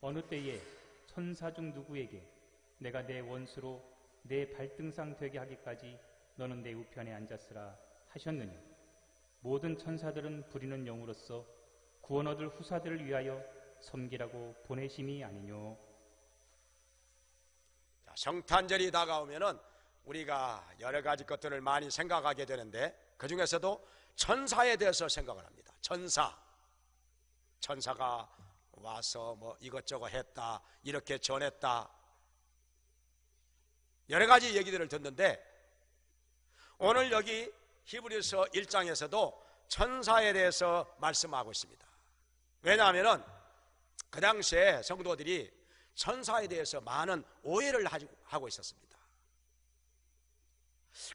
어느 때에 천사 중 누구에게 내가 내 원수로 내 발등상 되게 하기까지 너는 내 우편에 앉았으라 하셨느냐. 모든 천사들은 부리는 영으로서 구원 얻을 후사들을 위하여 섬기라고 보내심이 아니뇨. 성탄절이 다가오면은 우리가 여러 가지 것들을 많이 생각하게 되는데, 그 중에서도 천사에 대해서 생각을 합니다. 천사가 와서 뭐 이것저것 했다, 이렇게 전했다, 여러 가지 얘기들을 듣는데, 오늘 여기 히브리서 1장에서도 천사에 대해서 말씀하고 있습니다. 왜냐하면 그 당시에 성도들이 천사에 대해서 많은 오해를 하고 있었습니다.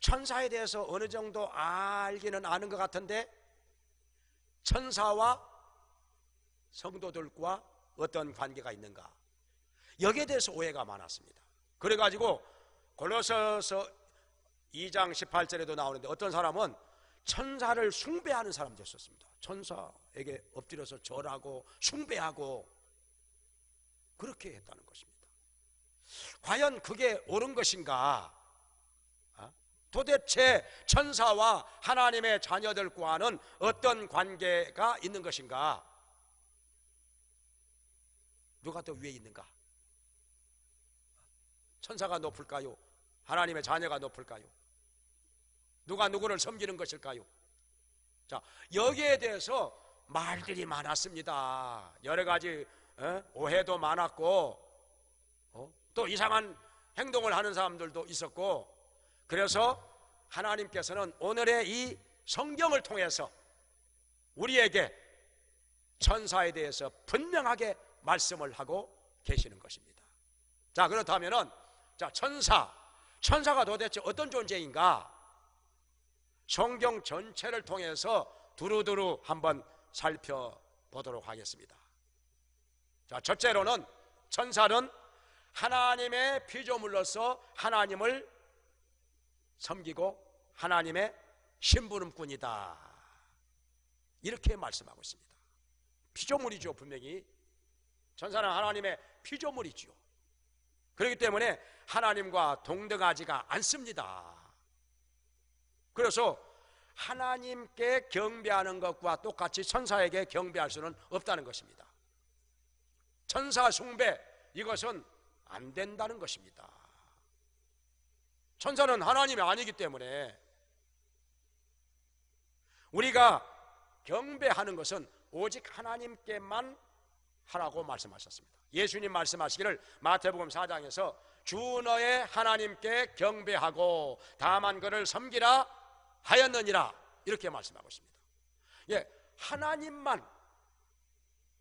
천사에 대해서 어느 정도 알기는 아는 것 같은데, 천사와 성도들과 어떤 관계가 있는가, 여기에 대해서 오해가 많았습니다. 그래가지고 골로새서 2장 18절에도 나오는데, 어떤 사람은 천사를 숭배하는 사람도 있었습니다. 천사에게 엎드려서 절하고 숭배하고 그렇게 했다는 것입니다. 과연 그게 옳은 것인가? 도대체 천사와 하나님의 자녀들과는 어떤 관계가 있는 것인가? 누가 더 위에 있는가? 천사가 높을까요? 하나님의 자녀가 높을까요? 누가 누구를 섬기는 것일까요? 자, 여기에 대해서 말들이 많았습니다. 여러 가지 오해도 많았고, 또 이상한 행동을 하는 사람들도 있었고, 그래서 하나님께서는 오늘의 이 성경을 통해서 우리에게 천사에 대해서 분명하게 말씀을 하고 계시는 것입니다. 자, 그렇다면은, 자, 천사가 도대체 어떤 존재인가? 성경 전체를 통해서 두루두루 한번 살펴보도록 하겠습니다. 자, 첫째로는 천사는 하나님의 피조물로서 하나님을 섬기고 하나님의 심부름꾼이다, 이렇게 말씀하고 있습니다. 피조물이죠. 분명히 천사는 하나님의 피조물이죠. 그렇기 때문에 하나님과 동등하지가 않습니다. 그래서 하나님께 경배하는 것과 똑같이 천사에게 경배할 수는 없다는 것입니다. 천사 숭배, 이것은 안 된다는 것입니다. 천사는 하나님이 아니기 때문에 우리가 경배하는 것은 오직 하나님께만 하라고 말씀하셨습니다. 예수님 말씀하시기를 마태복음 4장에서 주 너의 하나님께 경배하고 다만 그를 섬기라 하였느니라, 이렇게 말씀하고 있습니다. 예, 하나님만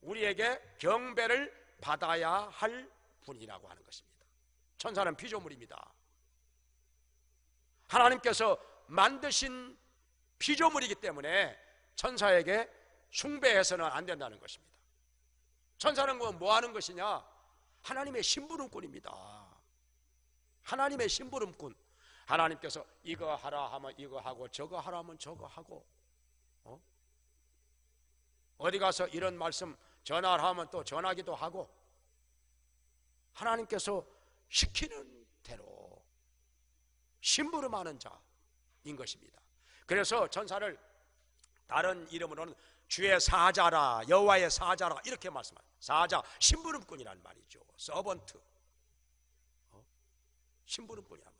우리에게 경배를 받아야 할 분이라고 하는 것입니다. 천사는 피조물입니다. 하나님께서 만드신 피조물이기 때문에 천사에게 숭배해서는 안 된다는 것입니다. 천사는 뭐 하는 것이냐? 하나님의 심부름꾼입니다. 하나님의 심부름꾼. 하나님께서 이거 하라 하면 이거 하고, 저거 하라 하면 저거 하고, 어디 가서 이런 말씀 전화를 하면 또 전하기도 하고, 하나님께서 시키는 대로 심부름하는 자인 것입니다. 그래서 천사를 다른 이름으로는 주의 사자라, 여호와의 사자라, 이렇게 말씀합니다. 사자, 심부름꾼이란 말이죠. 서번트, 심부름꾼이란 말이죠.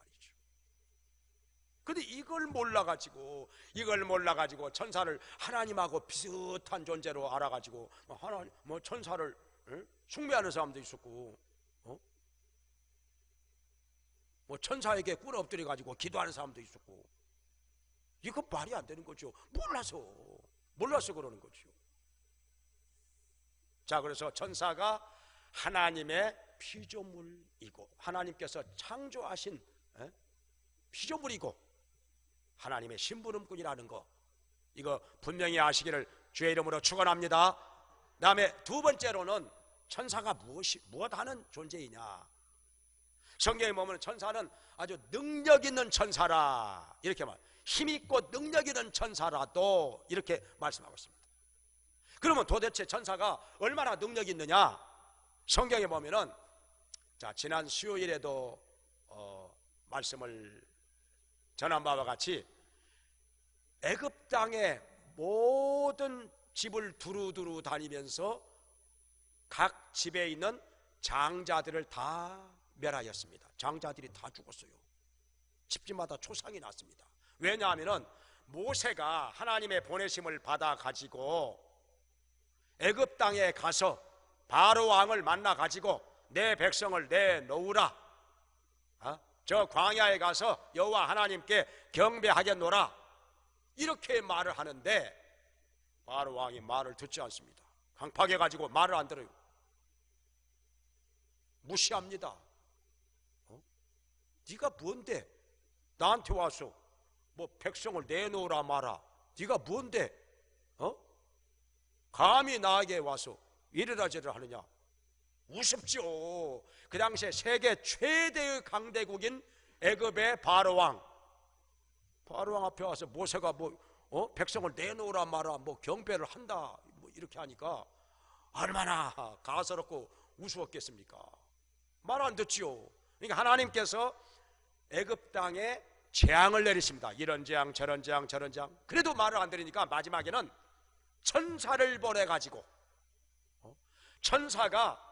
근데 이걸 몰라가지고 천사를 하나님하고 비슷한 존재로 알아가지고 하나님, 천사를 숭배하는 사람도 있었고, 천사에게 꿇어 엎드려 가지고 기도하는 사람도 있었고, 이거 말이 안 되는 거죠. 몰라서 그러는 거죠. 자, 그래서 천사가 하나님의 피조물이고 하나님께서 창조하신 피조물이고 하나님의 심부름꾼이라는 거, 이거 분명히 아시기를 주의 이름으로 축원합니다. 그 다음에 두 번째로는 천사가 무엇하는 존재이냐? 성경에 보면 천사는 아주 능력 있는 천사라, 이렇게 힘있고 능력 있는 천사라도 이렇게 말씀하고 있습니다. 그러면 도대체 천사가 얼마나 능력이 있느냐? 성경에 보면은, 자, 지난 수요일에도 말씀을 전한 바와 같이 애굽 땅의 모든 집을 두루두루 다니면서 각 집에 있는 장자들을 다 멸하였습니다. 장자들이 다 죽었어요. 집집마다 초상이 났습니다. 왜냐하면 모세가 하나님의 보내심을 받아 가지고 애굽 땅에 가서 바로 왕을 만나 가지고 내 백성을 내놓으라, 저 광야에 가서 여호와 하나님께 경배하겠노라, 이렇게 말을 하는데 바로 왕이 말을 듣지 않습니다. 강팍해 가지고 말을 안 들어요. 무시합니다. 네가 뭔데 나한테 와서 뭐 백성을 내놓으라 마라, 네가 뭔데 감히 나에게 와서 이래라 저래라 하느냐. 우습죠. 그 당시에 세계 최대의 강대국인 애굽의 바로왕 앞에 와서 모세가 백성을 내놓으라 마라, 경배를 한다, 이렇게 하니까 얼마나 가소롭고 우스웠겠습니까? 말 안 듣지요. 그러니까 하나님께서 애굽 땅에 재앙을 내리십니다. 이런 재앙 저런 재앙 저런 재앙. 그래도 말을 안 들으니까 마지막에는 천사를 보내가지고 천사가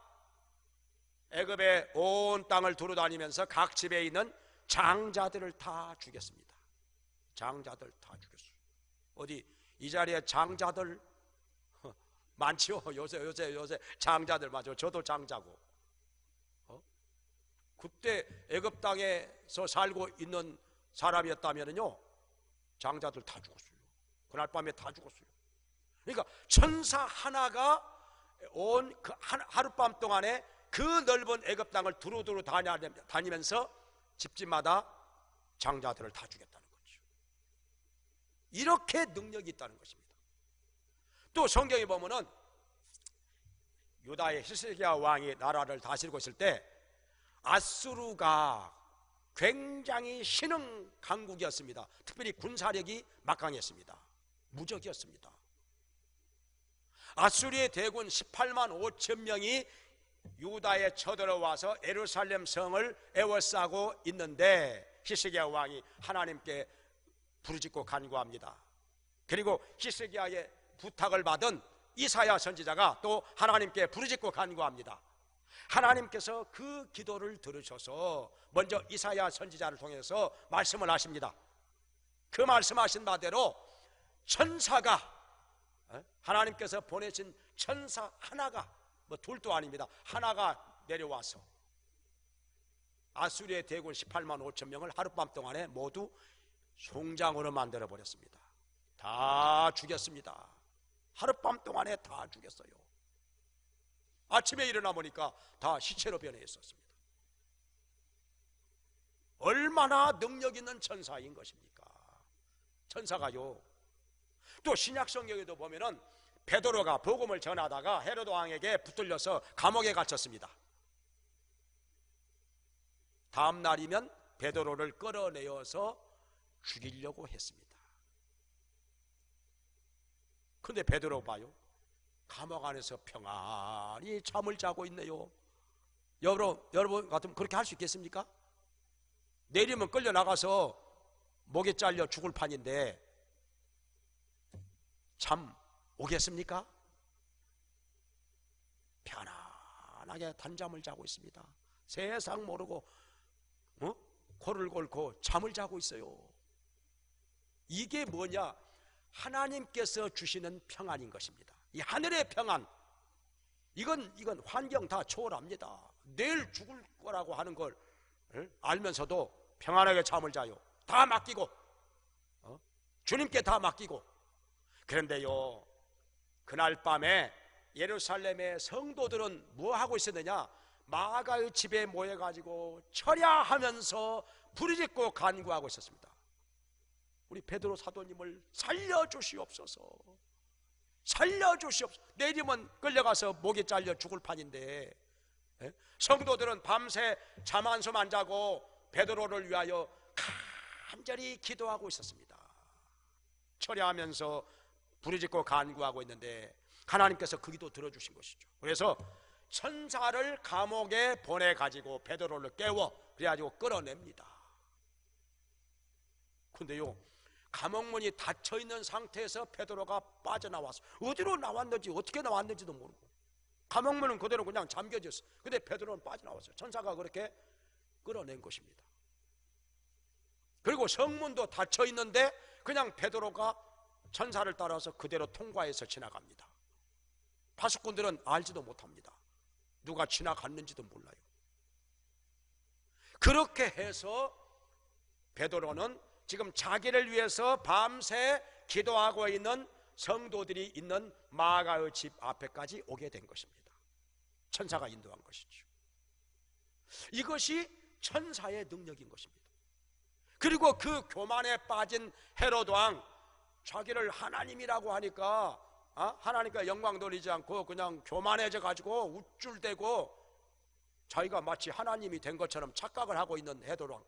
애굽의 온 땅을 두루다니면서 각 집에 있는 장자들을 다 죽였습니다. 장자들 다 죽였어요. 어디 이 자리에 장자들 많지요. 요새 장자들 맞죠. 저도 장자고. 그때 애굽 땅에서 살고 있는 사람이었다면요, 장자들 다 죽었어요. 그날 밤에 다 죽었어요. 그러니까 천사 하나가 온 그 하룻밤 동안에 그 넓은 애굽 땅을 두루두루 다니면서 집집마다 장자들을 다 죽였다는 거죠. 이렇게 능력이 있다는 것입니다. 또 성경에 보면은 유다의 히스기야 왕이 나라를 다스리고 있을 때 아수르가 굉장히 신흥 강국이었습니다. 특별히 군사력이 막강했습니다. 무적이었습니다. 아수리의 대군 18만 5천 명이 유다에 쳐들어와서 예루살렘 성을 에워싸고 있는데 히스기야 왕이 하나님께 부르짖고 간구합니다. 그리고 히스기야의 부탁을 받은 이사야 선지자가 또 하나님께 부르짖고 간구합니다. 하나님께서 그 기도를 들으셔서 먼저 이사야 선지자를 통해서 말씀을 하십니다. 그 말씀하신 바대로 천사가, 하나님께서 보내신 천사 하나가, 둘도 아닙니다, 하나가 내려와서 아수리의 대군 18만 5천 명을 하룻밤 동안에 모두 송장으로 만들어 버렸습니다. 다 죽였습니다. 하룻밤 동안에 다 죽였어요. 아침에 일어나 보니까 다 시체로 변해 있었습니다. 얼마나 능력 있는 천사인 것입니까? 천사가요. 또 신약 성경에도 보면은 베드로가 복음을 전하다가 헤로드 왕에게 붙들려서 감옥에 갇혔습니다. 다음 날이면 베드로를 끌어내어서 죽이려고 했습니다. 근데 베드로 봐요. 감옥 안에서 평안히 잠을 자고 있네요. 여러분 같으면 그렇게 할 수 있겠습니까? 내일이면 끌려나가서 목에 잘려 죽을 판인데 잠 오겠습니까? 편안하게 단잠을 자고 있습니다. 세상 모르고 코를 골고 잠을 자고 있어요. 이게 뭐냐? 하나님께서 주시는 평안인 것입니다. 이 하늘의 평안, 이건 환경 다 초월합니다. 내일 죽을 거라고 하는 걸 알면서도 평안하게 잠을 자요. 다 맡기고, 주님께 다 맡기고. 그런데요, 그날 밤에 예루살렘의 성도들은 뭐 하고 있었느냐? 마가의 집에 모여가지고 철야하면서 부르짖고 간구하고 있었습니다. 우리 베드로 사도님을 살려주시옵소서, 살려주시옵소서. 내일이면 끌려가서 목이 잘려 죽을 판인데, 성도들은 밤새 잠 한숨 안 자고 베드로를 위하여 간절히 기도하고 있었습니다. 철야하면서 부르짖고 간구하고 있는데 하나님께서 그 기도 들어주신 것이죠. 그래서 천사를 감옥에 보내가지고 베드로를 깨워 그래가지고 끌어냅니다. 근데요, 감옥문이 닫혀있는 상태에서 베드로가 빠져나와서 어디로 나왔는지 어떻게 나왔는지도 모르고 감옥문은 그대로 그냥 잠겨졌어. 근데 베드로는 빠져나왔어요. 천사가 그렇게 끌어낸 것입니다. 그리고 성문도 닫혀있는데 그냥 베드로가 천사를 따라서 그대로 통과해서 지나갑니다. 파수꾼들은 알지도 못합니다. 누가 지나갔는지도 몰라요. 그렇게 해서 베드로는 지금 자기를 위해서 밤새 기도하고 있는 성도들이 있는 마가의 집 앞에까지 오게 된 것입니다. 천사가 인도한 것이죠. 이것이 천사의 능력인 것입니다. 그리고 그 교만에 빠진 헤로드 왕, 자기를 하나님이라고 하니까 하나님과 영광 돌리지 않고 그냥 교만해져 가지고 우쭐대고 자기가 마치 하나님이 된 것처럼 착각을 하고 있는 헤로드 왕,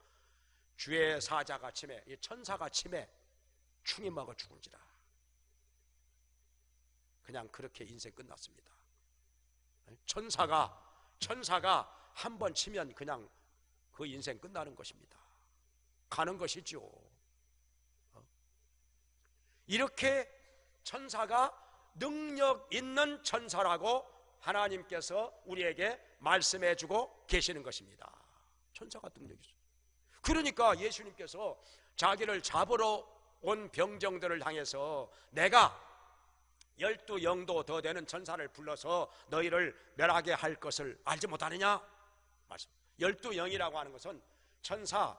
주의 사자가 침해, 이 천사가 침해 충이 먹어 죽은지라. 그냥 그렇게 인생 끝났습니다. 천사가 한 번 치면 그냥 그 인생 끝나는 것입니다. 가는 것이죠. 이렇게 천사가 능력 있는 천사라고 하나님께서 우리에게 말씀해 주고 계시는 것입니다. 천사가 능력이 있어요. 그러니까 예수님께서 자기를 잡으러 온 병정들을 향해서 내가 12영도 더 되는 천사를 불러서 너희를 멸하게 할 것을 알지 못하느냐? 말씀. 12영이라고 하는 것은 천사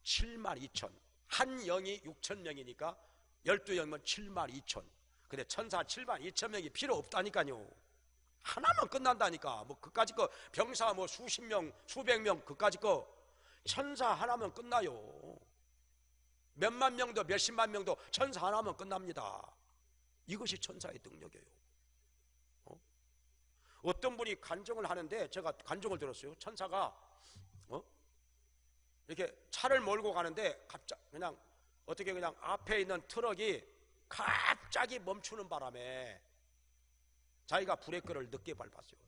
7만 2천, 한 영이 6천 명이니까 12영이면 7만 2천. 근데 천사 7만 2천 명이 필요 없다니까요. 하나만 끝난다니까. 뭐 그까짓 거 병사 뭐 수십 명, 수백 명 그까짓 거 천사 하나면 끝나요. 몇만 명도 몇십만 명도 천사 하나면 끝납니다. 이것이 천사의 능력이에요. 어떤 분이 간증을 하는데 제가 간증을 들었어요. 천사가 이렇게 차를 몰고 가는데 갑자기 그냥 어떻게 그냥 앞에 있는 트럭이 갑자기 멈추는 바람에 자기가 브레이크를 늦게 밟았어요.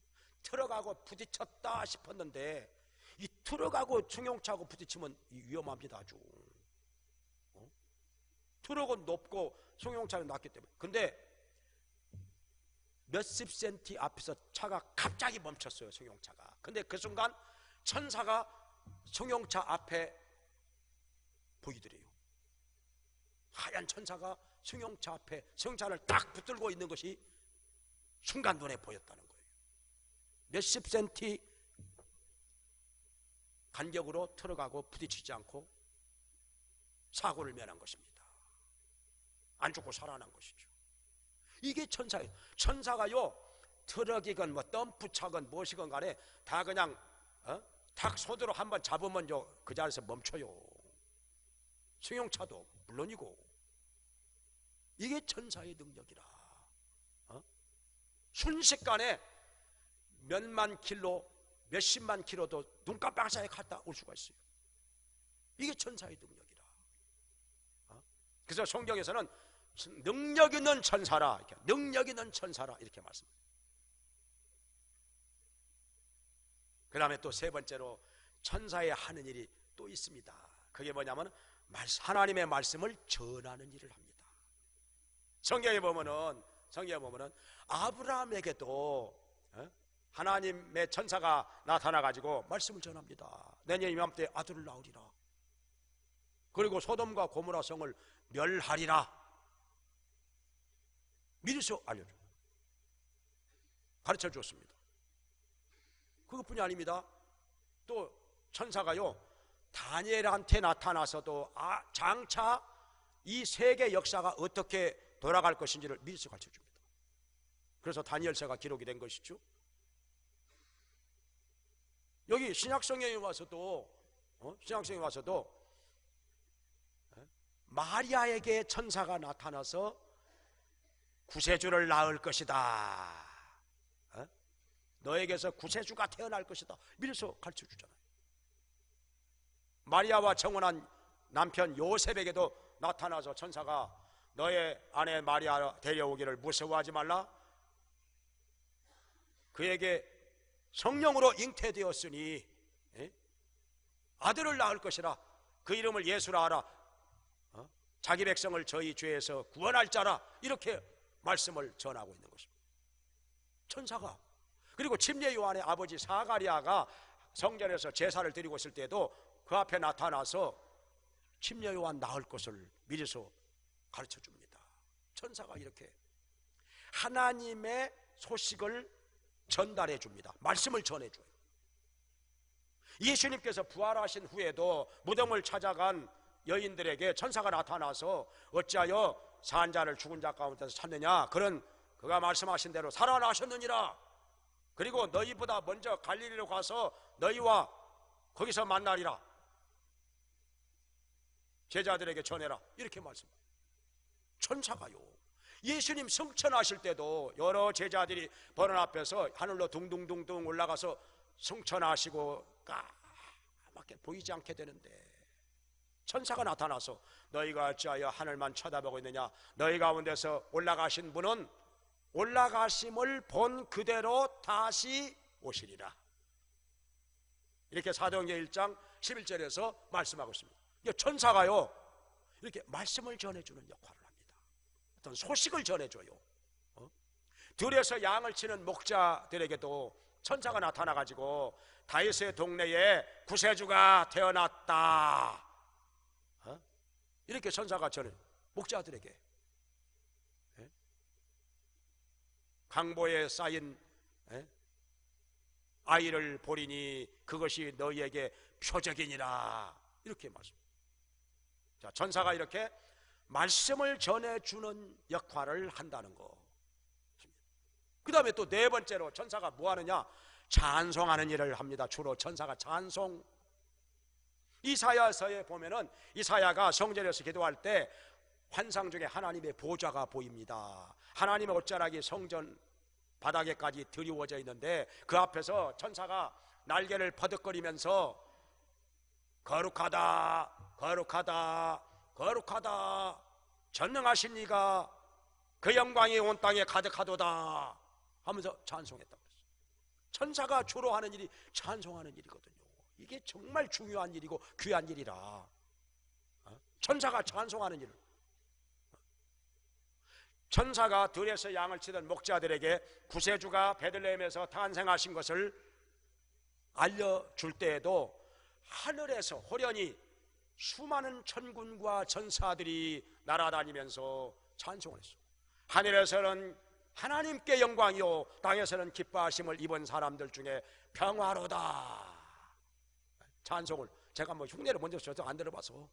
트럭하고 부딪혔다 싶었는데 이 트럭하고 승용차하고 부딪히면 위험합니다. 아주 트럭은 높고 승용차는 낮기 때문에. 근데 몇십 센티 앞에서 차가 갑자기 멈췄어요. 승용차가. 근데 그 순간 천사가 승용차 앞에 보이더래요. 하얀 천사가 승용차 앞에 승용차를 딱 붙들고 있는 것이 순간 눈에 보였다는 거예요. 몇십 센티 간격으로 트럭하고 부딪히지 않고 사고를 면한 것입니다. 안 죽고 살아난 것이죠. 이게 천사예요. 천사가요, 트럭이건 뭐 덤프차건 무엇이건 간에 다 그냥 닭 손으로 한번 잡으면 그 자리에서 멈춰요. 승용차도 물론이고. 이게 천사의 능력이라. 순식간에 몇만 킬로, 몇십만 킬로도 눈깜빡 사이에 갔다 올 수가 있어요. 이게 천사의 능력이라. 그래서 성경에서는 능력 있는 천사라, 이렇게, 능력 있는 천사라 이렇게 말씀합니다. 그 다음에 또 세 번째로 천사의 하는 일이 또 있습니다. 그게 뭐냐면 하나님의 말씀을 전하는 일을 합니다. 성경에 보면은 아브라함에게도 하나님의 천사가 나타나가지고 말씀을 전합니다. 내년 이맘때 아들을 낳으리라. 그리고 소돔과 고모라 성을 멸하리라. 미리서 알려줘. 가르쳐 주었습니다. 그것뿐이 아닙니다. 또 천사가요, 다니엘한테 나타나서도 장차 이 세계 역사가 어떻게 돌아갈 것인지를 미리서 가르쳐 줍니다. 그래서 다니엘서가 기록이 된 것이죠. 여기 신약성경에 와서도 마리아에게 천사가 나타나서 구세주를 낳을 것이다. 너에게서 구세주가 태어날 것이다. 미리서 가르쳐 주잖아요. 마리아와 정혼한 남편 요셉에게도 나타나서 천사가 너의 아내 마리아 데려오기를 무서워하지 말라. 그에게 성령으로 잉태되었으니 아들을 낳을 것이라. 그 이름을 예수라 하라. 자기 백성을 저희 죄에서 구원할 자라. 이렇게 말씀을 전하고 있는 것입니다. 천사가. 그리고 침례 요한의 아버지 사가랴가 성전에서 제사를 드리고 있을 때도 그 앞에 나타나서 침례 요한 낳을 것을 미리서 가르쳐 줍니다. 천사가 이렇게 하나님의 소식을 전달해 줍니다. 말씀을 전해 줘요. 예수님께서 부활하신 후에도 무덤을 찾아간 여인들에게 천사가 나타나서 어찌하여 산 자를 죽은 자 가운데서 찾느냐. 그가 말씀하신 대로 살아나셨느니라. 그리고 너희보다 먼저 갈릴리로 가서 너희와 거기서 만나리라. 제자들에게 전해라. 이렇게 말씀합니다. 천사가요. 예수님 승천하실 때도 여러 제자들이 버는 앞에서 하늘로 둥둥둥둥 올라가서 승천하시고 까맣게 보이지 않게 되는데 천사가 나타나서 너희가 어찌하여 하늘만 쳐다보고 있느냐. 너희 가운데서 올라가신 분은 올라가심을 본 그대로 다시 오시리라. 이렇게 사도행전 1장 11절에서 말씀하고 있습니다. 천사가요 이렇게 말씀을 전해주는 역할을 합니다. 어떤 소식을 전해줘요. 들에서 양을 치는 목자들에게도 천사가 나타나가지고 다윗의 동네에 구세주가 태어났다. 이렇게 천사가 전해 목자들에게. 강보에 쌓인 아이를 보리니 그것이 너희에게 표적이니라. 이렇게 말씀. 자, 천사가 이렇게 말씀을 전해주는 역할을 한다는 거. 그 다음에 또 네 번째로 천사가 뭐 하느냐? 찬송하는 일을 합니다. 주로 천사가 찬송. 이사야서에 보면은 이사야가 성전에서 기도할 때 환상 중에 하나님의 보좌가 보입니다. 하나님의 옷자락이 성전 바닥에까지 드리워져 있는데 그 앞에서 천사가 날개를 퍼득거리면서 거룩하다, 거룩하다, 거룩하다, 전능하신 이가 그 영광이 온 땅에 가득하도다 하면서 찬송했다고 했어요. 천사가 주로 하는 일이 찬송하는 일이거든요. 이게 정말 중요한 일이고 귀한 일이라. 천사가 찬송하는 일. 천사가 들에서 양을 치던 목자들에게 구세주가 베들레헴에서 탄생하신 것을 알려줄 때에도 하늘에서 호련히 수많은 천군과 천사들이 날아다니면서 찬송을 했습니다. 하늘에서는 하나님께 영광이요 땅에서는 기뻐하심을 입은 사람들 중에 평화로다. 찬송을 제가 뭐 흉내를 먼저 줘서 안 들어봐서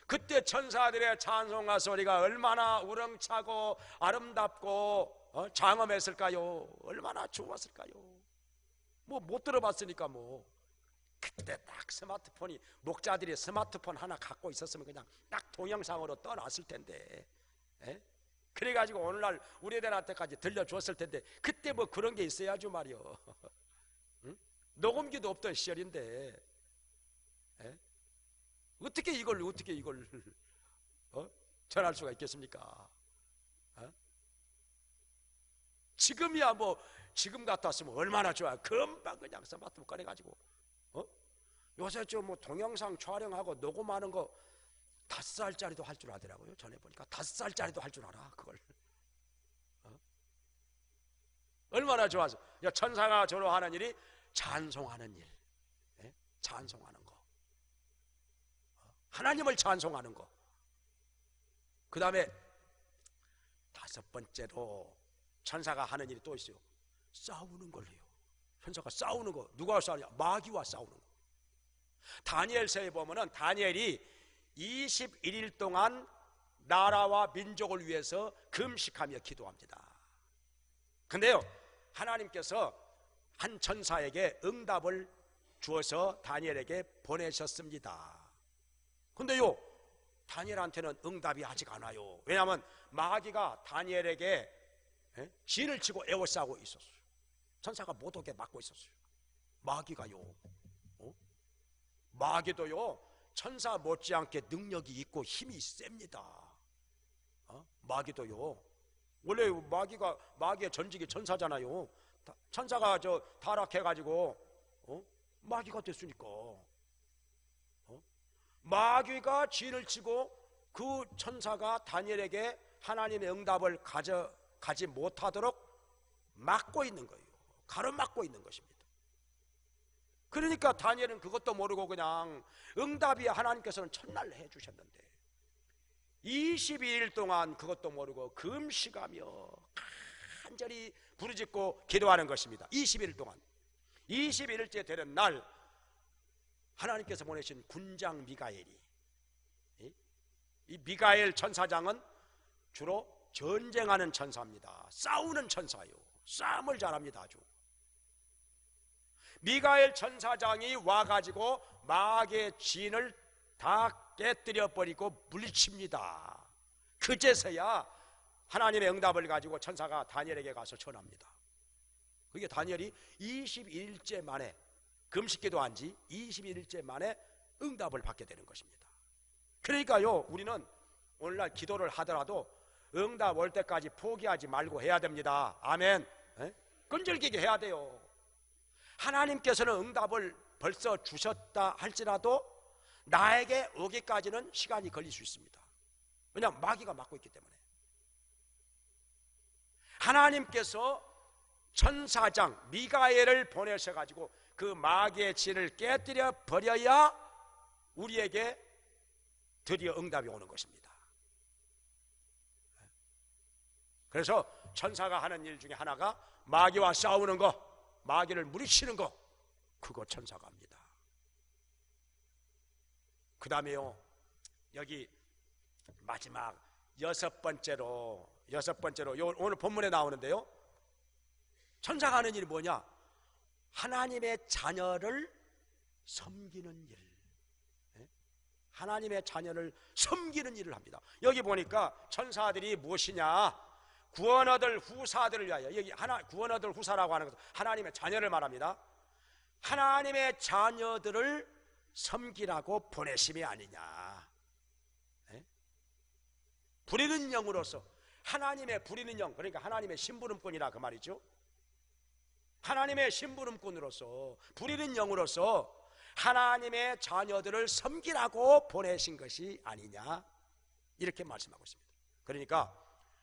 그때 천사들의 찬송가 소리가 얼마나 우렁차고 아름답고 장엄했을까요? 얼마나 좋았을까요? 뭐 못 들어봤으니까 뭐 그때 딱 스마트폰이 목자들이 스마트폰 하나 갖고 있었으면 그냥 딱 동영상으로 떠났을 텐데 그래가지고 오늘날 우리들한테까지 들려줬을 텐데 그때 뭐 그런 게 있어야죠 말이요. 응? 녹음기도 없던 시절인데 어떻게 이걸 전할 수가 있겠습니까? 지금이야 뭐 지금 같았으면 얼마나 좋아. 금방 그냥 스마트폰 꺼내가지고 요새 좀 뭐 동영상 촬영하고 녹음하는 거 5살짜리도 할 줄 아더라고요. 전에 보니까 5살짜리도 할 줄 알아 그걸. 얼마나 좋아서. 천사가 주로 하는 일이 찬송하는 일, 찬송하는 거, 하나님을 찬송하는 거. 그 다음에 5번째로 천사가 하는 일이 또 있어요. 싸우는 걸 해요. 천사가 싸우는 거. 누가 싸우냐? 마귀와 싸우는 거. 다니엘서에 보면은 다니엘이 21일 동안 나라와 민족을 위해서 금식하며 기도합니다. 근데요 하나님께서 한 천사에게 응답을 주어서 다니엘에게 보내셨습니다. 근데요 다니엘한테는 응답이 아직 안 와요. 왜냐하면 마귀가 다니엘에게 진을 치고 에워싸고 있었어요. 천사가 못 오게 막고 있었어요. 마귀가요. 마귀도요 천사 못지않게 능력이 있고 힘이 셉니다. 마귀도요. 원래 마귀의 전직이 천사잖아요. 천사가 타락해가지고 마귀가 됐으니까 마귀가 진을 치고 그 천사가 다니엘에게 하나님의 응답을 가지 못하도록 막고 있는 거예요. 가로막고 있는 것입니다. 그러니까 다니엘은 그것도 모르고 그냥 응답이 하나님께서는 첫날 해주셨는데 22일 동안 그것도 모르고 금식하며 간절히 부르짖고 기도하는 것입니다. 21일 동안 21일째 되는 날 하나님께서 보내신 군장 미가엘이, 이 미가엘 천사장은 주로 전쟁하는 천사입니다. 싸우는 천사예요. 싸움을 잘합니다. 아주. 미가엘 천사장이 와가지고 마귀의 진을 다 깨뜨려 버리고 물리칩니다. 그제서야 하나님의 응답을 가지고 천사가 다니엘에게 가서 전합니다. 그게 다니엘이 21일째 만에, 금식기도 한 지 21일째 만에 응답을 받게 되는 것입니다. 그러니까요, 우리는 오늘날 기도를 하더라도 응답 올 때까지 포기하지 말고 해야 됩니다. 아멘. 끈질기게 해야 돼요. 하나님께서는 응답을 벌써 주셨다 할지라도 나에게 오기까지는 시간이 걸릴 수 있습니다. 왜냐하면 마귀가 막고 있기 때문에. 하나님께서 천사장 미가엘을 보내셔가지고 그 마귀의 진을 깨뜨려 버려야 우리에게 드디어 응답이 오는 것입니다. 그래서 천사가 하는 일 중에 하나가 마귀와 싸우는 거, 마귀를 물리치는 거, 그거 천사가 합니다. 그 다음에요, 여기 마지막 여섯 번째로 오늘 본문에 나오는데요, 천사가 하는 일이 뭐냐? 하나님의 자녀를 섬기는 일. 하나님의 자녀를 섬기는 일을 합니다. 여기 보니까 천사들이 무엇이냐? 구원 얻을 후사들을 위하여, 여기 구원 얻을 후사라고 하는 것은 하나님의 자녀를 말합니다. 하나님의 자녀들을 섬기라고 보내심이 아니냐. 부리는 영으로서, 하나님의 부리는 영, 그러니까 하나님의 심부름꾼이라 그 말이죠. 하나님의 심부름꾼으로서, 부리는 영으로서 하나님의 자녀들을 섬기라고 보내신 것이 아니냐, 이렇게 말씀하고 있습니다. 그러니까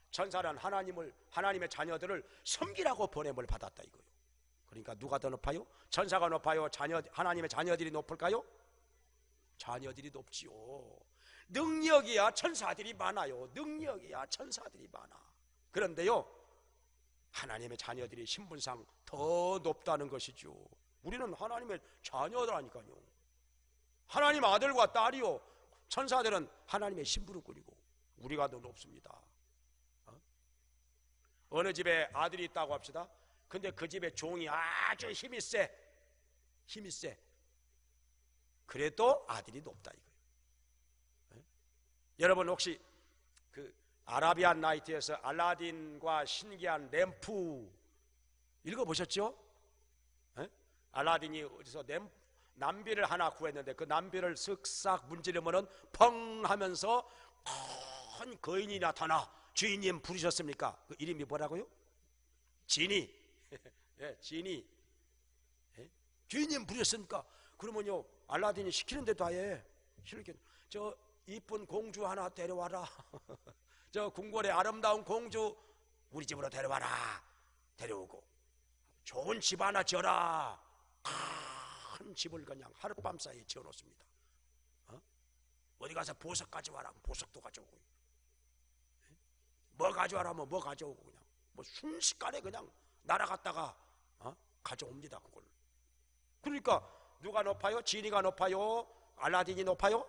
천사는 하나님의 자녀들을 섬기라고 보냄을 받았다 이거예요. 그러니까 누가 더 높아요? 천사가 높아요? 하나님의 자녀들이 높을까요? 자녀들이 높지요. 능력이야 천사들이 많아요. 능력이야 천사들이 많아. 그런데요, 하나님의 자녀들이 신분상 더 높다는 것이죠. 우리는 하나님의 자녀들하니까요. 하나님 아들과 딸이요. 천사들은 하나님의 심부름꾼이고 우리가 더 높습니다. 어느 집에 아들이 있다고 합시다. 근데 그 집에 종이 아주 힘이 세. 그래도 아들이 높다 이거예요. 여러분 혹시 그 아라비안 나이트에서 알라딘과 신기한 램프 읽어보셨죠? 알라딘이 어디서 남비를 하나 구했는데 그 남비를 쓱싹 문지르면은 펑 하면서 큰 거인이 나타나. 주인님 부르셨습니까? 그 이름이 뭐라고요? 지니. 예, 지니. 예? 주인님 부르셨습니까? 그러면요, 알라딘이 시키는 대로 다 해. 저 이쁜 공주 하나 데려와라. 저 궁궐의 아름다운 공주 우리 집으로 데려와라. 데려오고 좋은 집 하나 지어라. 큰 집을 그냥 하룻밤 사이에 지어놓습니다. 어디 가서 보석 가져와라. 보석도 가져오고, 뭐 가져와라 하면 뭐 가져오고, 그냥 뭐 순식간에 그냥 날아갔다가 가져옵니다. 그걸. 그러니까 누가 높아요? 지니가 높아요? 알라딘이 높아요?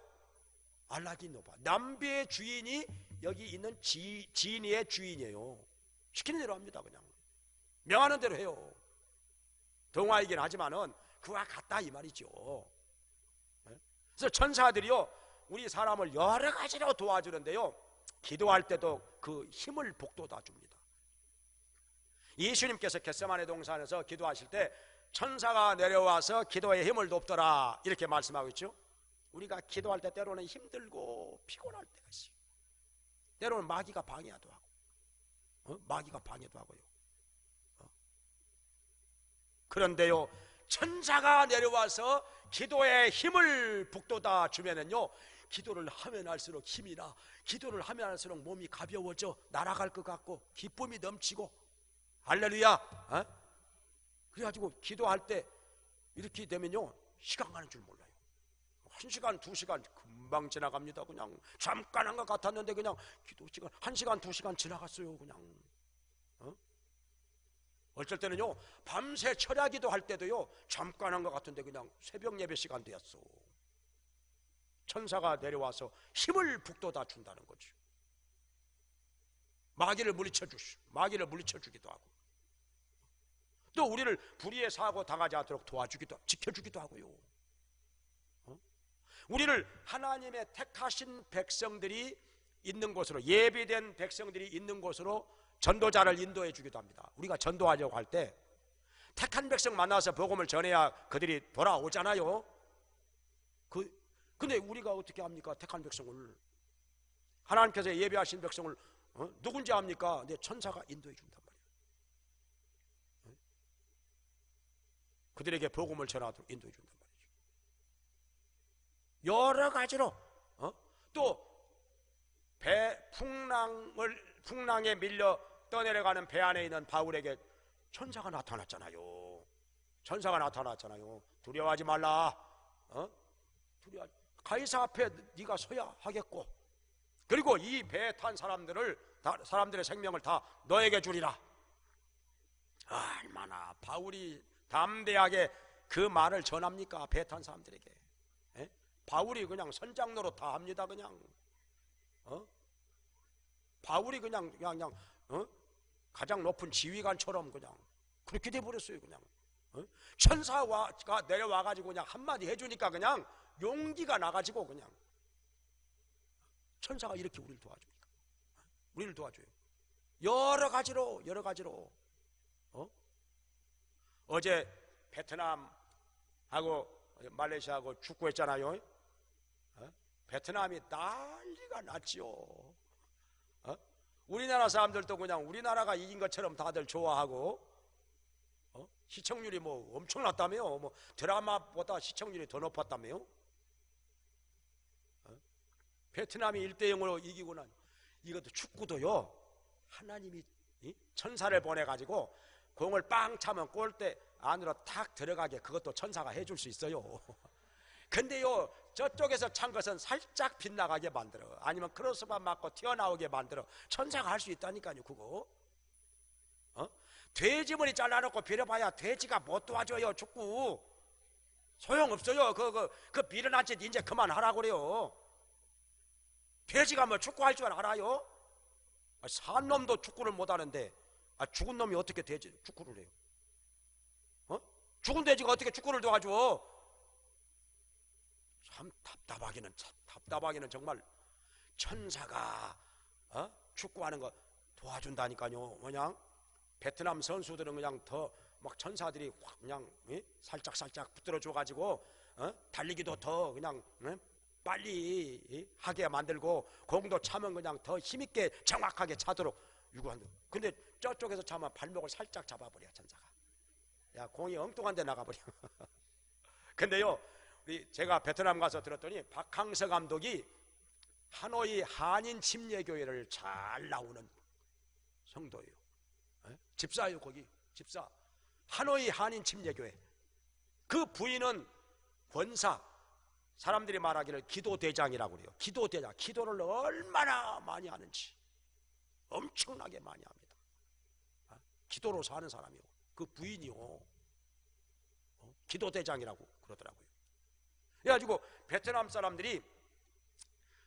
알라딘이 높아. 남비의 주인이 여기 있는 지니의 주인이에요. 시키는 대로 합니다. 그냥 명하는 대로 해요. 동화이긴 하지만은 그와 같다 이 말이죠. 그래서 천사들이요, 우리 사람을 여러 가지로 도와주는데요, 기도할 때도 그 힘을 북돋아 줍니다. 예수님께서 겟세마네 동산에서 기도하실 때 천사가 내려와서 기도에 힘을 돕더라 이렇게 말씀하고 있죠. 우리가 기도할 때 때로는 힘들고 피곤할 때가 있어요. 때로는 마귀가 방해도 하고, 마귀가 방해도 하고요. 그런데요, 천사가 내려와서 기도에 힘을 북돋아 주면은요, 기도를 하면 할수록 힘이 나, 기도를 하면 할수록 몸이 가벼워져 날아갈 것 같고 기쁨이 넘치고, 할렐루야. 그래가지고 기도할 때 이렇게 되면요, 시간 가는 줄 몰라요. 1시간, 2시간 금방 지나갑니다. 그냥 잠깐 한 것 같았는데 그냥 기도 시간 1시간, 2시간 지나갔어요. 그냥 어쩔 때는요, 밤새 철야기도 할 때도요, 잠깐 한 것 같은데 그냥 새벽 예배 시간 되었어. 천사가 내려와서 힘을 북돋아 준다는 거죠. 마귀를 물리쳐 주기도 하고, 또 우리를 불의의 사고 당하지 않도록 도와주기도, 지켜주기도 하고요. 우리를 하나님의 택하신 백성들이 있는 곳으로, 예비된 백성들이 있는 곳으로 전도자를 인도해 주기도 합니다. 우리가 전도하려고 할 때 택한 백성 만나서 복음을 전해야 그들이 돌아오잖아요. 근데 우리가 어떻게 합니까? 택한 백성을, 하나님께서 예비하신 백성을 누군지 압니까? 내 천사가 인도해 준단 말이에요. 그들에게 복음을 전하도록 인도해 준단 말이죠. 여러 가지로 또 풍랑에 밀려 떠내려가는 배 안에 있는 바울에게 천사가 나타났잖아요. 두려워하지 말라. 가이사 앞에 네가 서야 하겠고, 그리고 이 배에 탄 사람들의 생명을 다 너에게 주리라. 얼마나 바울이 담대하게 그 말을 전합니까? 배에 탄 사람들에게. 바울이 그냥 선장노릇 다 합니다. 그냥 바울이 그냥 가장 높은 지휘관처럼 그냥 그렇게 돼버렸어요. 그냥 천사가 내려와가지고 그냥 한마디 해주니까 그냥 용기가 나가지고 그냥, 천사가 이렇게 우리를 도와줍니까? 우리를 도와줘요. 여러 가지로. 어제 베트남하고 말레이시아하고 축구했잖아요. 베트남이 난리가 났지요. 우리나라 사람들도 그냥 우리나라가 이긴 것처럼 다들 좋아하고, 시청률이 뭐 엄청났다며요. 뭐 드라마보다 시청률이 더 높았다며요. 베트남이 1대0으로 이기고 난, 이것도 축구도요, 하나님이 천사를 보내가지고 공을 빵 차면 골대 안으로 탁 들어가게 그것도 천사가 해줄 수 있어요. 근데요, 저쪽에서 찬 것은 살짝 빗나가게 만들어, 아니면 크로스바 맞고 튀어나오게 만들어 천사가 할 수 있다니까요. 그거 돼지머리 잘라놓고 빌어봐야 돼지가 못 도와줘요. 축구 소용없어요. 그 미련한 짓 이제 그만하라고 그래요. 돼지가 뭐 축구할 줄 알아요? 산 놈도 축구를 못하는데 죽은 놈이 어떻게 축구를 해요? 죽은 돼지가 어떻게 축구를 도와줘? 참 답답하기는 정말. 천사가 축구하는 거 도와준다니까요. 그냥 베트남 선수들은 그냥 더 막 천사들이 확 그냥 살짝 붙들어 줘가지고 달리기도 더 그냥 빨리 하게 만들고, 공도 차면 그냥 더 힘있게 정확하게 차도록 유구한다. 근데 저쪽에서 차면 발목을 살짝 잡아버려 천사가. 야, 공이 엉뚱한 데 나가버려. 근데요, 제가 베트남 가서 들었더니 박항서 감독이 하노이 한인 침례교회를 잘 나오는 성도예요. 집사예요. 거기 집사. 하노이 한인 침례교회. 그 부인은 권사, 사람들이 말하기를 기도대장이라고 그래요. 기도대장. 기도를 얼마나 많이 하는지 엄청나게 많이 합니다. 기도로 사는 사람이요. 그 부인이요, 기도대장이라고 그러더라고요. 그래가지고 베트남 사람들이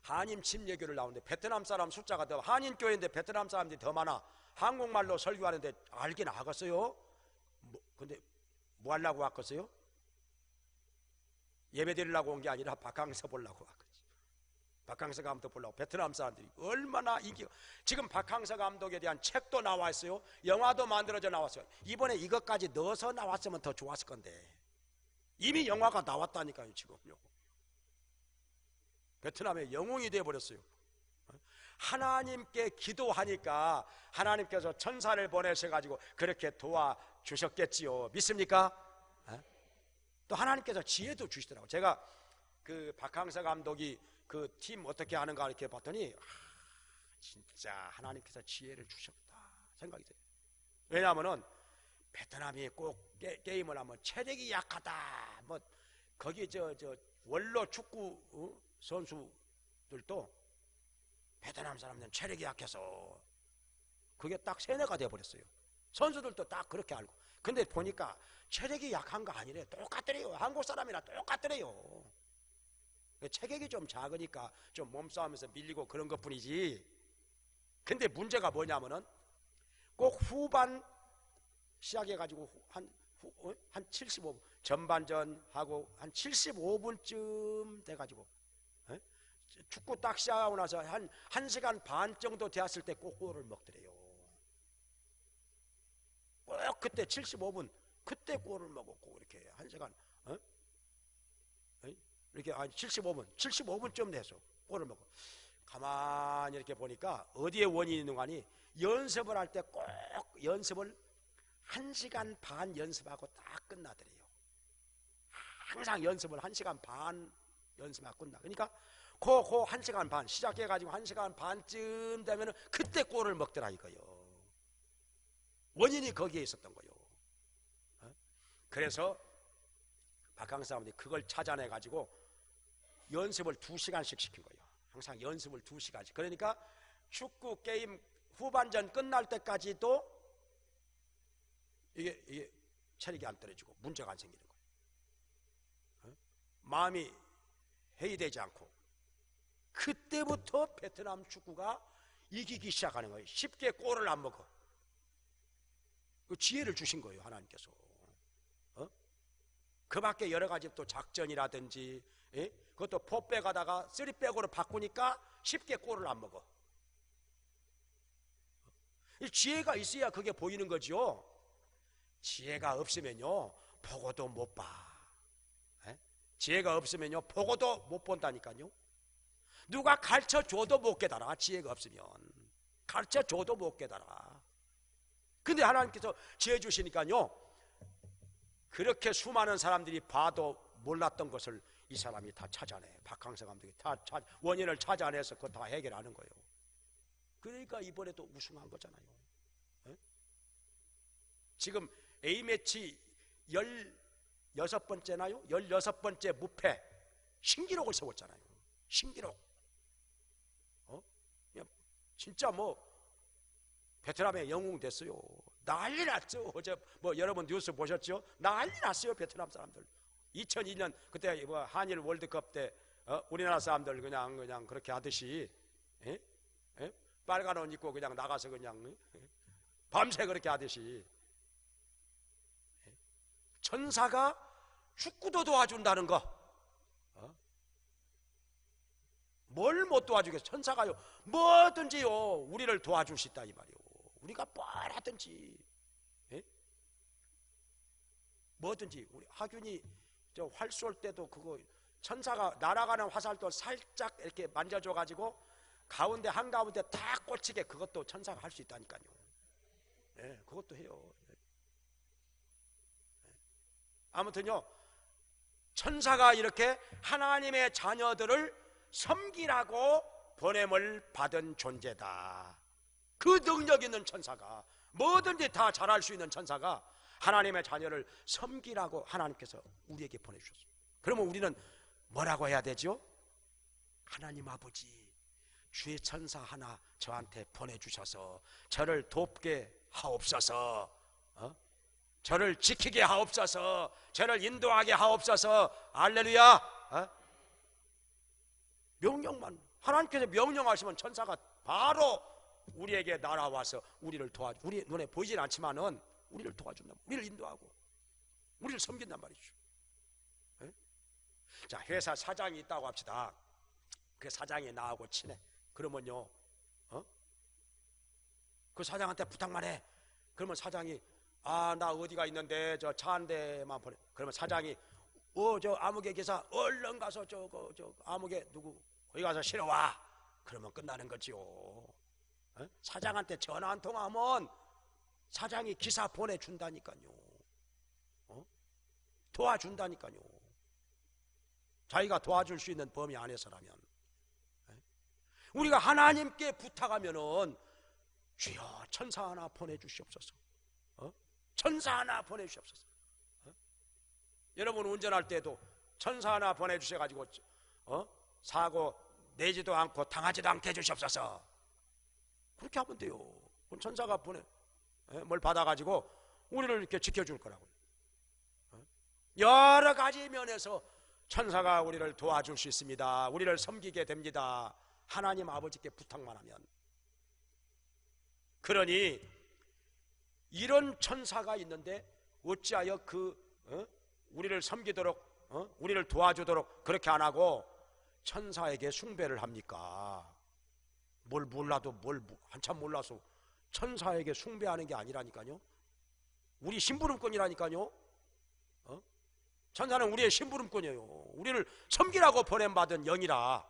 한인 침례교를 나오는데, 베트남 사람 숫자가 더, 한인교회인데 베트남 사람들이 더 많아. 한국말로 설교하는데 알긴 하겠어요? 근데 뭐 하려고 왔겠어요? 예배 드리려고 온 게 아니라 박항서 보려고 왔겠지. 박항서 감독 보려고. 베트남 사람들이 얼마나 인기가. 지금 박항서 감독에 대한 책도 나와 있어요. 영화도 만들어져 나왔어요. 이번에 이것까지 넣어서 나왔으면 더 좋았을 건데 이미 영화가 나왔다니까요. 지금요. 베트남의 영웅이 되어버렸어요. 하나님께 기도하니까 하나님께서 천사를 보내셔가지고 그렇게 주셨겠지요. 믿습니까? 또 하나님께서 지혜도 주시더라고요. 제가 그 박항서 감독이 그 팀 어떻게 하는가 이렇게 봤더니 진짜 하나님께서 지혜를 주셨다 생각이 들어요. 왜냐하면은 베트남이 꼭 게임을 하면 체력이 약하다. 뭐 거기 저 원로 축구 선수들도 베트남 사람들은 체력이 약해서 그게 딱 세뇌가 되어버렸어요. 선수들도 딱 그렇게 알고. 근데 보니까 체력이 약한 거 아니래요. 똑같더래요. 한국 사람이랑 똑같더래요. 체격이 좀 작으니까 좀 몸싸움에서 밀리고 그런 것 뿐이지. 근데 문제가 뭐냐면은 꼭 후반 시작해가지고 한 75분 전반전하고 한 75분쯤 돼가지고 축구 딱 시작하고 나서 한 1시간 반 정도 되었을 때 꼭 골을 먹더래요. 꼭 그때 75분 그때 골을 먹었고 이렇게 1시간 이렇게 한 75분쯤 돼서 골을 먹고 가만히 이렇게 보니까 어디에 원인이 있는 거 아니 연습을 할 때 꼭 연습을 1시간 반 연습하고 딱 끝나더래요. 항상 연습을 1시간 반 연습하고 끝나. 그러니까 그 1시간 반 시작해가지고 1시간 반쯤 되면 그때 골을 먹더라 이거요. 원인이 거기에 있었던 거요. 그래서 박항서 사람들이 그걸 찾아내가지고 연습을 2시간씩 시킨 거예요. 항상 연습을 2시간씩. 그러니까 축구 게임 후반전 끝날 때까지도 이게 체력이 안 떨어지고 문제가 안 생기는 거예요. 마음이 해이되지 않고 그때부터 베트남 축구가 이기기 시작하는 거예요. 쉽게 골을 안 먹어. 그 지혜를 주신 거예요, 하나님께서. 그 밖에 여러 가지 또 작전이라든지 그것도 4백 하다가 3백으로 바꾸니까 쉽게 골을 안 먹어. 지혜가 있어야 그게 보이는 거죠. 지혜가 없으면요 보고도 못 봐. 지혜가 없으면요 보고도 못 본다니까요. 누가 가르쳐줘도 못 깨달아. 지혜가 없으면 가르쳐줘도 못 깨달아. 근데 하나님께서 지혜 주시니까요 그렇게 수많은 사람들이 봐도 몰랐던 것을 이 사람이 다 찾아내. 박항서 감독이 다 원인을 찾아내서 그거 다 해결하는 거예요. 그러니까 이번에도 우승한 거잖아요. 지금 A매치 16번째나요? 16번째 무패 신기록을 세웠잖아요. 신기록. 진짜 뭐 베트남의 영웅 됐어요. 난리 났죠. 어제 뭐 여러분 뉴스 보셨죠? 난리 났어요. 베트남 사람들. 2002년 그때 뭐 한일 월드컵 때 우리나라 사람들 그냥 그렇게 하듯이 빨간 옷 입고 그냥 나가서 그냥 밤새 그렇게 하듯이 천사가 축구도 도와준다는 거. 뭘 못 도와주겠어? 천사가요 뭐든지요 우리를 도와줄 수 있다 이 말이요. 우리가 뭘 하든지 뭐든지. 우리 하균이 저 활 쏠 때도 그거 천사가 날아가는 화살도 살짝 이렇게 만져줘 가지고 가운데 한가운데 딱 꽂히게 그것도 천사가 할 수 있다니까요. 그것도 해요. 아무튼요 천사가 이렇게 하나님의 자녀들을 섬기라고 보냄을 받은 존재다. 그 능력 있는 천사가 뭐든지 다 잘할 수 있는 천사가 하나님의 자녀를 섬기라고 하나님께서 우리에게 보내주셨어요. 그러면 우리는 뭐라고 해야 되죠? 하나님 아버지 주의 천사 하나 저한테 보내주셔서 저를 돕게 하옵소서, 저를 지키게 하옵소서, 저를 인도하게 하옵소서. 할렐루야. 명령만 하나님께서 명령하시면 천사가 바로 우리에게 날아와서 우리를 도와줘. 우리 눈에 보이진 않지만은 우리를 도와준다. 우리를 인도하고 우리를 섬긴단 말이죠. 자, 회사 사장이 있다고 합시다. 그 사장이 나하고 친해. 그러면요 그 사장한테 부탁만 해. 그러면 사장이 나 어디가 있는데 저 차 한 대만 보내. 그러면 사장이 저 아무개 기사 얼른 가서 저 아무개 누구 거기 가서 실어와. 그러면 끝나는 거지요. 사장한테 전화 한 통하면 사장이 기사 보내준다니까요. 도와준다니까요. 자기가 도와줄 수 있는 범위 안에서라면. 우리가 하나님께 부탁하면은 주여 천사 하나 보내주시옵소서. 천사 하나 보내주시옵소서. 여러분 운전할 때도 천사 하나 보내주셔가지고 사고 내지도 않고 당하지도 않게 해주시옵소서. 그렇게 하면 돼요. 그럼 천사가 뭘 받아가지고 우리를 이렇게 지켜줄 거라고요. 여러 가지 면에서 천사가 우리를 도와줄 수 있습니다. 우리를 섬기게 됩니다. 하나님 아버지께 부탁만 하면. 그러니 이런 천사가 있는데 어찌하여 우리를 섬기도록 우리를 도와주도록 그렇게 안 하고 천사에게 숭배를 합니까? 뭘 몰라도 한참 몰라서 천사에게 숭배하는 게 아니라니까요. 우리 심부름꾼이라니까요. 천사는 우리의 심부름꾼이에요. 우리를 섬기라고 보냄받은 영이라.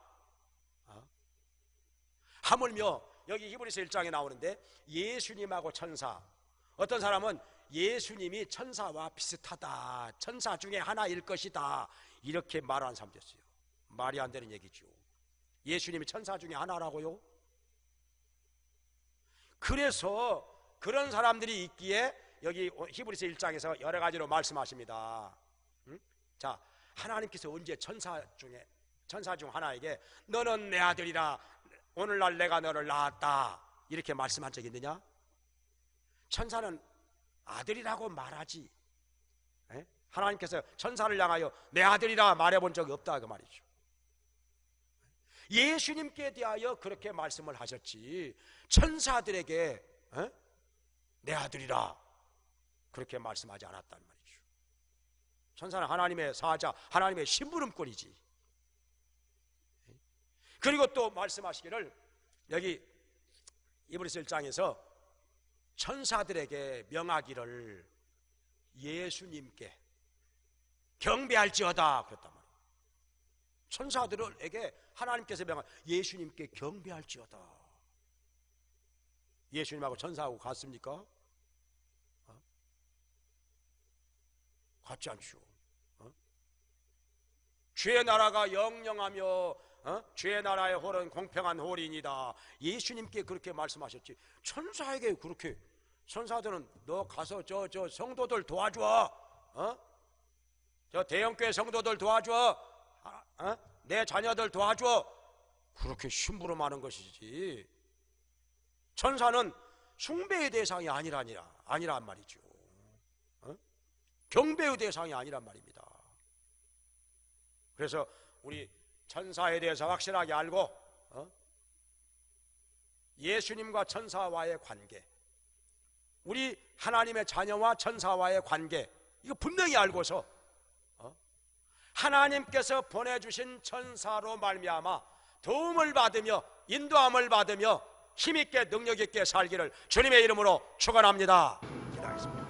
하물며 여기 히브리서 1장에 나오는데 예수님하고 천사, 어떤 사람은 예수님이 천사와 비슷하다, 천사 중에 하나일 것이다, 이렇게 말하는 사람도 있어요. 말이 안 되는 얘기죠. 예수님이 천사 중에 하나라고요? 그래서 그런 사람들이 있기에 여기 히브리서 1장에서 여러 가지로 말씀하십니다. 자, 하나님께서 언제 천사 중 하나에게 너는 내 아들이라, 오늘날 내가 너를 낳았다, 이렇게 말씀한 적이 있느냐? 천사는 아들이라고 말하지, 하나님께서 천사를 향하여 내 아들이라 말해본 적이 없다, 그 말이죠. 예수님께 대하여 그렇게 말씀을 하셨지 천사들에게 내 아들이라 그렇게 말씀하지 않았단 말이죠. 천사는 하나님의 사자, 하나님의 심부름꾼이지. 그리고 또 말씀하시기를 여기 히브리서 1장에서 천사들에게 명하기를 예수님께 경배할지어다 그랬단 말이에요. 천사들에게 하나님께서 명한 예수님께 경배할지어다. 예수님하고 천사하고 같습니까? 같지 않죠. 주의 나라가 영영하며 주의 나라의 홀은 공평한 홀이니이다. 예수님께 그렇게 말씀하셨지 천사에게 그렇게. 천사들은 너 가서 저 성도들 도와줘, 저 대형교회 성도들 도와줘, 내 자녀들 도와줘, 그렇게 심부름하는 것이지 천사는 숭배의 대상이 아니란 말이죠. 경배의 대상이 아니란 말입니다. 그래서 우리 천사에 대해서 확실하게 알고 예수님과 천사와의 관계, 우리 하나님의 자녀와 천사와의 관계, 이거 분명히 알고서 하나님께서 보내주신 천사로 말미암아 도움을 받으며 인도함을 받으며 힘있게 능력있게 살기를 주님의 이름으로 축원합니다. 기도하겠습니다.